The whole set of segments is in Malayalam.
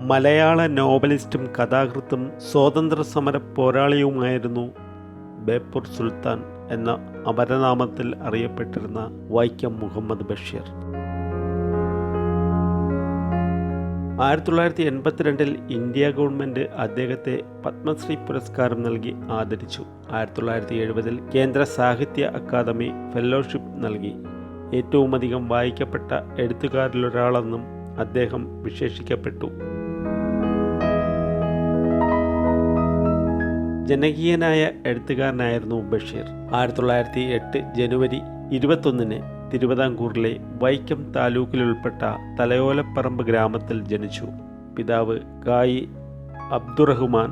മലയാള നോവലിസ്റ്റും കഥാകൃത്തും സ്വാതന്ത്ര്യ സമര പോരാളിയുമായിരുന്നു ബേപ്പൂർ സുൽത്താൻ എന്ന അപരനാമത്തിൽ അറിയപ്പെട്ടിരുന്ന വൈക്കം മുഹമ്മദ് ബഷീർ. 1982 ഇന്ത്യ ഗവൺമെൻറ് അദ്ദേഹത്തെ പത്മശ്രീ പുരസ്കാരം നൽകി ആദരിച്ചു. 1970 കേന്ദ്ര സാഹിത്യ അക്കാദമി ഫെലോഷിപ്പ് നൽകി. ഏറ്റവുമധികം വായിക്കപ്പെട്ട എഴുത്തുകാരിലൊരാളെന്നും അദ്ദേഹം വിശേഷിക്കപ്പെട്ടു. ജനകീയനായ എഴുത്തുകാരനായിരുന്നു ബഷീർ. 1908 ജനുവരി 21 തിരുവിതാംകൂറിലെ വൈക്കം താലൂക്കിലുൾപ്പെട്ട തലയോലപ്പറമ്പ് ഗ്രാമത്തിൽ ജനിച്ചു. പിതാവ് കായി അബ്ദുറഹ്മാൻ,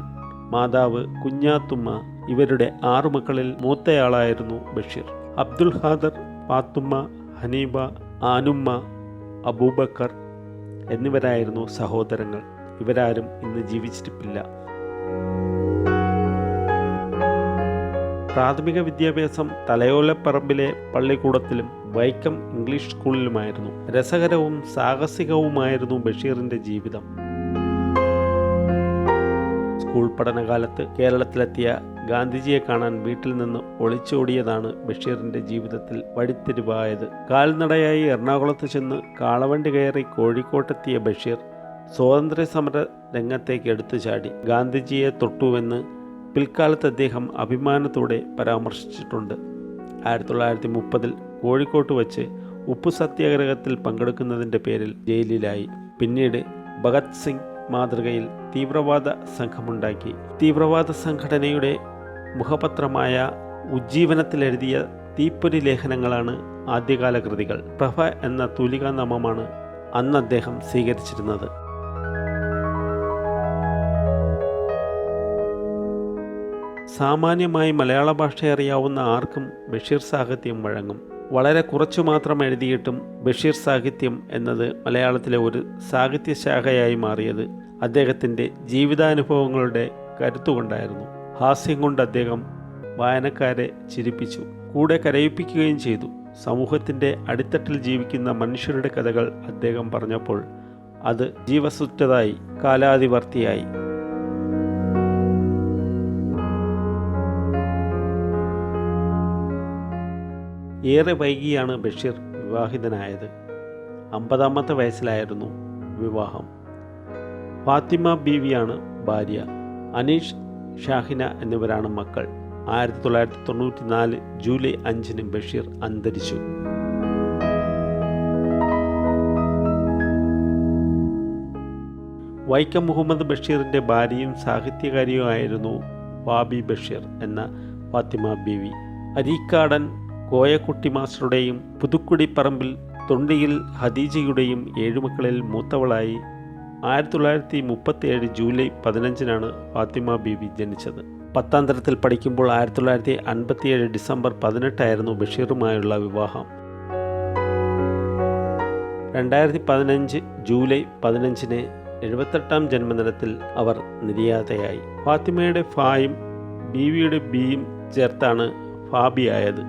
മാതാവ് കുഞ്ഞാത്തുമ്മ. ഇവരുടെ 6 മക്കളിൽ മൂത്തയാളായിരുന്നു ബഷീർ. അബ്ദുൽ ഖാദർ, ഫാത്തുമ്മ, ഹനീബ, ആനുമ്മ, അബൂബക്കർ എന്നിവരായിരുന്നു സഹോദരങ്ങൾ. ഇവരാരും ഇന്ന് ജീവിച്ചിരിപ്പില്ല. പ്രാഥമിക വിദ്യാഭ്യാസം തലയോലപ്പറമ്പിലെ പള്ളിക്കൂടത്തിലും വൈക്കം ഇംഗ്ലീഷ് സ്കൂളിലുമായിരുന്നു. രസകരവും സാഹസികവുമായിരുന്നു ബഷീറിന്റെ ജീവിതം. സ്കൂൾ പഠനകാലത്ത് കേരളത്തിലെത്തിയ ഗാന്ധിജിയെ കാണാൻ വീട്ടിൽ നിന്ന് ഒളിച്ചോടിയതാണ് ബഷീറിന്റെ ജീവിതത്തിൽ വഴിത്തിരിവായത്. കാൽനടയായി എറണാകുളത്ത് ചെന്ന് കാളവണ്ടി കയറി കോഴിക്കോട്ടെത്തിയ ബഷീർ സ്വാതന്ത്ര്യ സമര രംഗത്തേക്ക് എടുത്തു ചാടി. ഗാന്ധിജിയെ തൊട്ടുവെന്ന് പിൽക്കാലത്ത് അദ്ദേഹം അഭിമാനത്തോടെ പരാമർശിച്ചിട്ടുണ്ട്. 1930 കോഴിക്കോട്ട് വച്ച് ഉപ്പു സത്യാഗ്രഹത്തിൽ പങ്കെടുക്കുന്നതിൻ്റെ പേരിൽ ജയിലിലായി. പിന്നീട് ഭഗത് സിംഗ് മാതൃകയിൽ തീവ്രവാദ സംഘമുണ്ടാക്കി. തീവ്രവാദ സംഘടനയുടെ മുഖപത്രമായ ഉജ്ജീവനത്തിലെഴുതിയ തീപ്പൊരി ലേഖനങ്ങളാണ് ആദ്യകാല കൃതികൾ. പ്രഭ എന്ന തൂലികാനാമമാണ് അന്ന് അദ്ദേഹം സ്വീകരിച്ചിരുന്നത്. സാമാന്യമായി മലയാള ഭാഷ അറിയാവുന്ന ആർക്കും ബഷീർ സാഹിത്യം വഴങ്ങും. വളരെ കുറച്ചു മാത്രം എഴുതിയിട്ടും ബഷീർ സാഹിത്യം എന്നത് മലയാളത്തിലെ ഒരു സാഹിത്യശാഖയായി മാറിയത് അദ്ദേഹത്തിൻ്റെ ജീവിതാനുഭവങ്ങളുടെ കരുത്തുകൊണ്ടായിരുന്നു. ഹാസ്യം കൊണ്ട് അദ്ദേഹം വായനക്കാരെ ചിരിപ്പിച്ചു, കൂടെ കരയിപ്പിക്കുകയും ചെയ്തു. സമൂഹത്തിൻ്റെ അടിത്തട്ടിൽ ജീവിക്കുന്ന മനുഷ്യരുടെ കഥകൾ അദ്ദേഹം പറഞ്ഞപ്പോൾ അത് ജീവസുറ്റതായി, കാലാതിവർത്തിയായി. ഏറെ വൈകിയാണ് ബഷീർ വിവാഹിതനായത്. 50ാമത്തെ വയസ്സിലായിരുന്നു വിവാഹം. ഫാത്തിമ ബീവിയാണ് ഭാര്യ. അനീഷ്, ഷാഹിന എന്നിവരാണ് മക്കൾ. 1994 ജൂലൈ 5 ബഷീർ അന്തരിച്ചു. വൈക്കം മുഹമ്മദ് ബഷീറിൻ്റെ ഭാര്യയും സാഹിത്യകാരിയുമായിരുന്നു ഫാബി ബഷീർ എന്ന ഫാത്തിമ ബീവി. അരീക്കാടൻ കോയക്കുട്ടി മാസ്റ്ററുടെയും പുതുക്കുടിപ്പറമ്പിൽ തൊണ്ടിയിൽ ഹദീജയുടെയും 7 മക്കളിൽ മൂത്തവളായി 1937 ജൂലൈ 15 ഫാത്തിമ ബീവി ജനിച്ചത്. 10ാം തരത്തിൽ പഠിക്കുമ്പോൾ 1957 ഡിസംബർ 18 ബഷീറുമായുള്ള വിവാഹം. 2015 ജൂലൈ 15 78ാം ജന്മദിനത്തിൽ അവർ നിര്യാതയായി. ഫാത്തിമയുടെ ഫായും ബീവിയുടെ ബിയും ചേർത്താണ് ഫാബിയായത്.